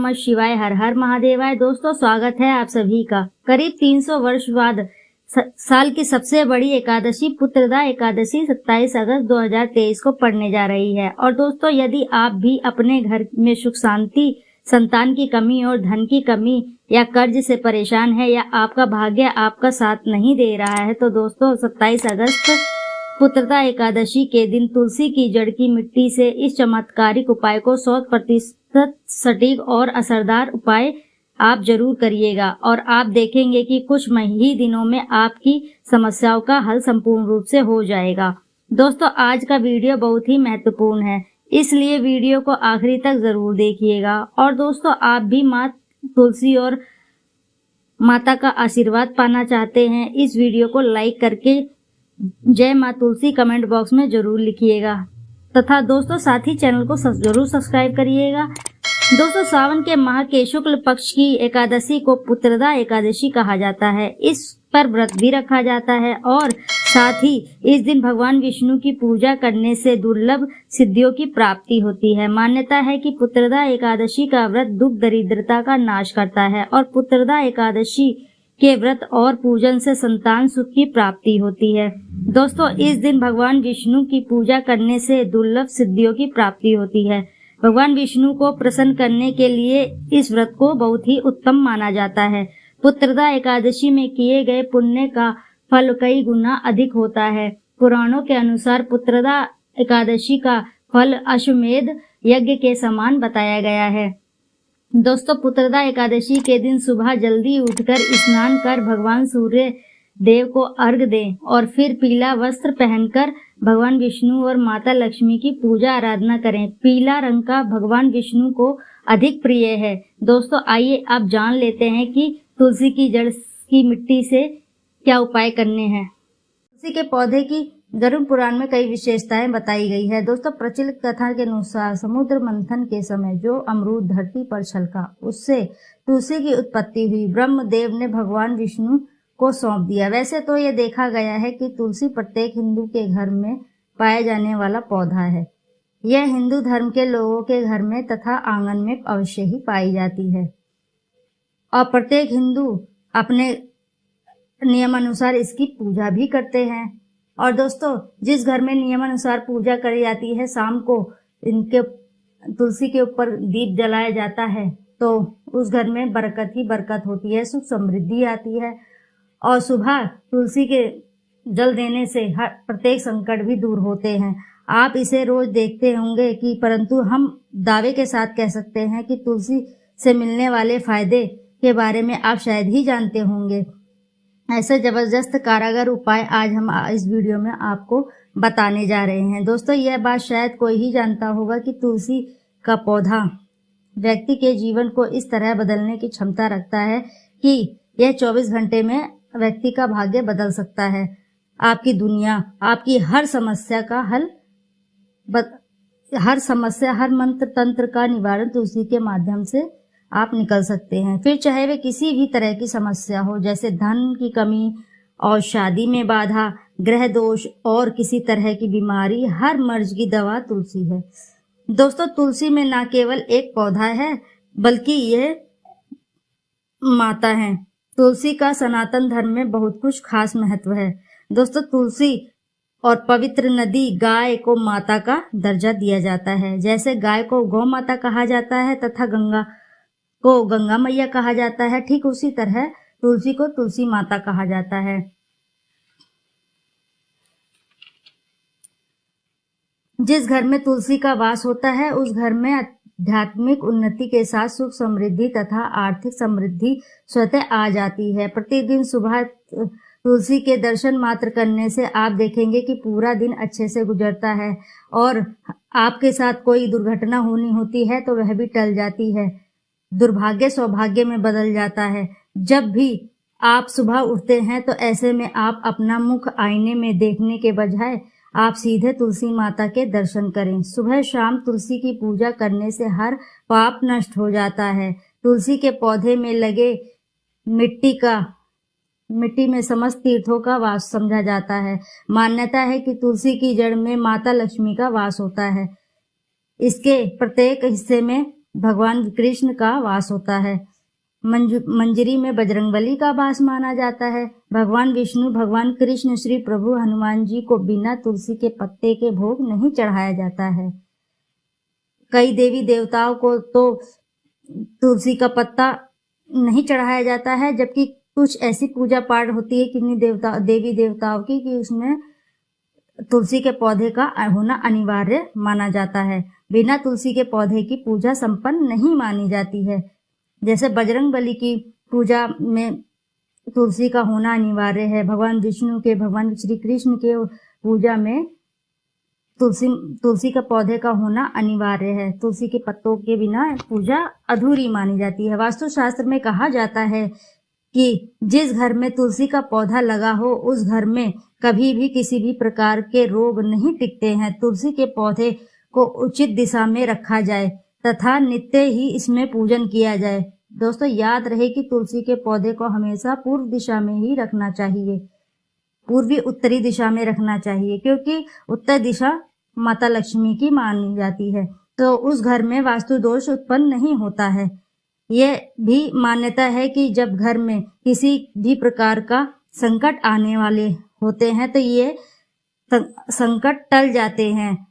नमः शिवाय, हर हर महादेवाय। दोस्तों स्वागत है आप सभी का। करीब 300 वर्ष बाद साल की सबसे बड़ी एकादशी पुत्रदा एकादशी 27 अगस्त 2023 को पड़ने जा रही है। और दोस्तों यदि आप भी अपने घर में सुख शांति, संतान की कमी और धन की कमी या कर्ज से परेशान है या आपका भाग्य आपका साथ नहीं दे रहा है, तो दोस्तों 27 अगस्त पुत्रदा एकादशी के दिन तुलसी की जड़ की मिट्टी से इस चमत्कारिक उपाय को 100% सटीक और असरदार उपाय आप जरूर करिएगा और आप देखेंगे कि कुछ ही दिनों में आपकी समस्याओं का हल संपूर्ण रूप से हो जाएगा। दोस्तों आज का वीडियो बहुत ही महत्वपूर्ण है, इसलिए वीडियो को आखिरी तक जरूर देखिएगा। और दोस्तों आप भी माँ तुलसी और माता का आशीर्वाद पाना चाहते हैं, इस वीडियो को लाइक करके जय माँ तुलसी कमेंट बॉक्स में जरूर लिखिएगा तथा दोस्तों साथ ही चैनल को जरूर सब्सक्राइब करिएगा। दोस्तों सावन के माह के शुक्ल पक्ष की एकादशी को पुत्रदा एकादशी कहा जाता है। इस पर व्रत भी रखा जाता है और साथ ही इस दिन भगवान विष्णु की पूजा करने से दुर्लभ सिद्धियों की प्राप्ति होती है। मान्यता है कि पुत्रदा एकादशी का व्रत दुख दरिद्रता का नाश करता है और पुत्रदा एकादशी के व्रत और पूजन से संतान सुख की प्राप्ति होती है। दोस्तों इस दिन भगवान विष्णु की पूजा करने से दुर्लभ सिद्धियों की प्राप्ति होती है। भगवान विष्णु को प्रसन्न करने के लिए इस व्रत को बहुत ही उत्तम माना जाता है। पुत्रदा एकादशी में किए गए पुण्य का फल कई गुना अधिक होता है। पुराणों के अनुसार पुत्रदा एकादशी का फल अश्वमेध यज्ञ के समान बताया गया है। दोस्तों पुत्रदा एकादशी के दिन सुबह जल्दी उठकर स्नान कर भगवान सूर्य देव को अर्घ्य दें और फिर पीला वस्त्र पहनकर भगवान विष्णु और माता लक्ष्मी की पूजा आराधना करें। पीला रंग का भगवान विष्णु को अधिक प्रिय है। दोस्तों आइए आप जान लेते हैं कि तुलसी की जड़ की मिट्टी से क्या उपाय करने हैं। तुलसी के पौधे की गरुड़ पुराण में कई विशेषताएं बताई गई है। दोस्तों प्रचलित कथा के अनुसार समुद्र मंथन के समय जो अमरूद धरती पर छलका उससे तुलसी की उत्पत्ति हुई। ब्रह्मदेव ने भगवान विष्णु को सौंप दिया। वैसे तो ये देखा गया है कि तुलसी प्रत्येक हिंदू के घर में पाया जाने वाला पौधा है। यह हिंदू धर्म के लोगों के घर में तथा आंगन में अवश्य ही पाई जाती है और प्रत्येक हिंदू अपने नियमानुसार इसकी पूजा भी करते हैं। और दोस्तों जिस घर में नियमानुसार पूजा करी जाती है, शाम को इनके तुलसी के ऊपर दीप जलाया जाता है तो उस घर में बरकत ही बरकत होती है, सुख समृद्धि आती है। और सुबह तुलसी के जल देने से हर प्रत्येक संकट भी दूर होते हैं। आप इसे रोज देखते होंगे कि परंतु हम दावे के साथ कह सकते हैं कि तुलसी से मिलने वाले फायदे के बारे में आप शायद ही जानते होंगे। ऐसे जबरदस्त कारागर उपाय आज हम इस वीडियो में आपको बताने जा रहे हैं। दोस्तों यह बात शायद कोई ही जानता होगा कि तुलसी का पौधा व्यक्ति के जीवन को इस तरह बदलने की क्षमता रखता है कि यह 24 घंटे में व्यक्ति का भाग्य बदल सकता है। आपकी दुनिया, आपकी हर समस्या का हल, हर मंत्र तंत्र का निवारण तुलसी के माध्यम से आप निकल सकते हैं। फिर चाहे वे किसी भी तरह की समस्या हो, जैसे धन की कमी और शादी में बाधा, ग्रह दोष और किसी तरह की बीमारी, हर मर्ज की दवा तुलसी है। दोस्तों तुलसी में न केवल एक पौधा है बल्कि यह माता है। तुलसी का सनातन धर्म में बहुत कुछ खास महत्व है। दोस्तों तुलसी और पवित्र नदी गाय को माता का दर्जा दिया जाता है। जैसे गाय को गौ माता कहा जाता है तथा गंगा को गंगा मैया कहा जाता है, ठीक उसी तरह तुलसी को तुलसी माता कहा जाता है। जिस घर में तुलसी का वास होता है उस घर में आध्यात्मिक उन्नति के साथ सुख समृद्धि तथा आर्थिक समृद्धि स्वतः आ जाती है। प्रतिदिन सुबह तुलसी के दर्शन मात्र करने से आप देखेंगे कि पूरा दिन अच्छे से गुजरता है और आपके साथ कोई दुर्घटना होनी होती है तो वह भी टल जाती है। दुर्भाग्य सौभाग्य में बदल जाता है। जब भी आप सुबह उठते हैं तो ऐसे में आप अपना मुख आईने में देखने के बजाय आप सीधे तुलसी माता के दर्शन करें। सुबह शाम तुलसी की पूजा करने से हर पाप नष्ट हो जाता है। तुलसी के पौधे में लगे मिट्टी में समस्त तीर्थों का वास समझा जाता है। मान्यता है कि तुलसी की जड़ में माता लक्ष्मी का वास होता है। इसके प्रत्येक हिस्से में भगवान कृष्ण का वास होता है। मंजरी में बजरंगबली का वास माना जाता है। भगवान विष्णु, भगवान कृष्ण, श्री प्रभु हनुमान जी को बिना तुलसी के पत्ते के भोग नहीं चढ़ाया जाता है। कई देवी देवताओं को तो तुलसी का पत्ता नहीं चढ़ाया जाता है, जबकि कुछ ऐसी पूजा पाठ होती है किन्हीं देवी देवताओं की कि उसमें तुलसी के पौधे का होना अनिवार्य माना जाता है। बिना तुलसी के पौधे की पूजा संपन्न नहीं मानी जाती है। जैसे बजरंगबली की पूजा में तुलसी का होना अनिवार्य है। भगवान विष्णु के, भगवान श्री कृष्ण के पूजा में तुलसी का पौधे का होना अनिवार्य है। तुलसी के पत्तों के बिना पूजा अधूरी मानी जाती है। वास्तुशास्त्र में कहा जाता है कि जिस घर में तुलसी का पौधा लगा हो उस घर में कभी भी किसी भी प्रकार के रोग नहीं टिकते हैं। तुलसी के पौधे को उचित दिशा में रखा जाए तथा नित्य ही इसमें पूजन किया जाए। दोस्तों, याद रहे कि तुलसी के पौधे को हमेशा पूर्व दिशा में ही रखना चाहिए, पूर्वी उत्तरी दिशा में रखना चाहिए, क्योंकि उत्तर दिशा माता लक्ष्मी की मानी जाती है। तो उस घर में वास्तु दोष उत्पन्न नहीं होता है। यह भी मान्यता है कि जब घर में किसी भी प्रकार का संकट आने वाले होते हैं तो ये संकट टल जाते हैं,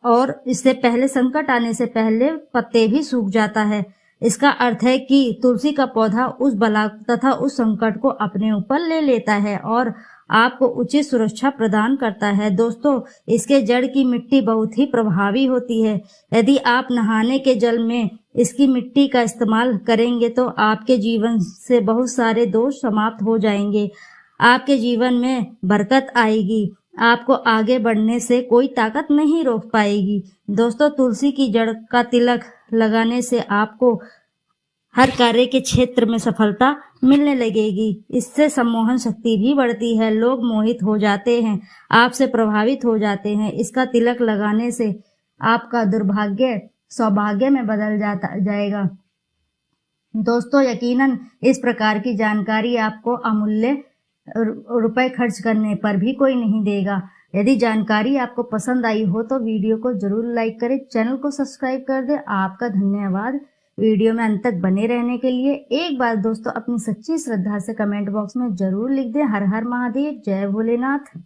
और इससे पहले, संकट आने से पहले पत्ते भी सूख जाता है। इसका अर्थ है कि तुलसी का पौधा उस बला तथा उस संकट को अपने ऊपर ले लेता है और आपको उचित सुरक्षा प्रदान करता है। दोस्तों, इसके जड़ की मिट्टी बहुत ही प्रभावी होती है। यदि आप नहाने के जल में इसकी मिट्टी का इस्तेमाल करेंगे तो आपके जीवन से बहुत सारे दोष समाप्त हो जाएंगे। आपके जीवन में बरकत आएगी। आपको आगे बढ़ने से कोई ताकत नहीं रोक पाएगी। दोस्तों, तुलसी की जड़ का तिलक लगाने से आपको हर कार्य के क्षेत्र में सफलता मिलने लगेगी। इससे सम्मोहन शक्ति भी बढ़ती है। लोग मोहित हो जाते हैं, आपसे प्रभावित हो जाते हैं। इसका तिलक लगाने से आपका दुर्भाग्य सौभाग्य में बदल जाएगा। दोस्तों, यकीनन इस प्रकार की जानकारी आपको अमूल्य रुपए खर्च करने पर भी कोई नहीं देगा। यदि जानकारी आपको पसंद आई हो तो वीडियो को जरूर लाइक करें, चैनल को सब्सक्राइब कर दें। आपका धन्यवाद वीडियो में अंत तक बने रहने के लिए। एक बार दोस्तों अपनी सच्ची श्रद्धा से कमेंट बॉक्स में जरूर लिख दें। हर हर महादेव, जय भोलेनाथ।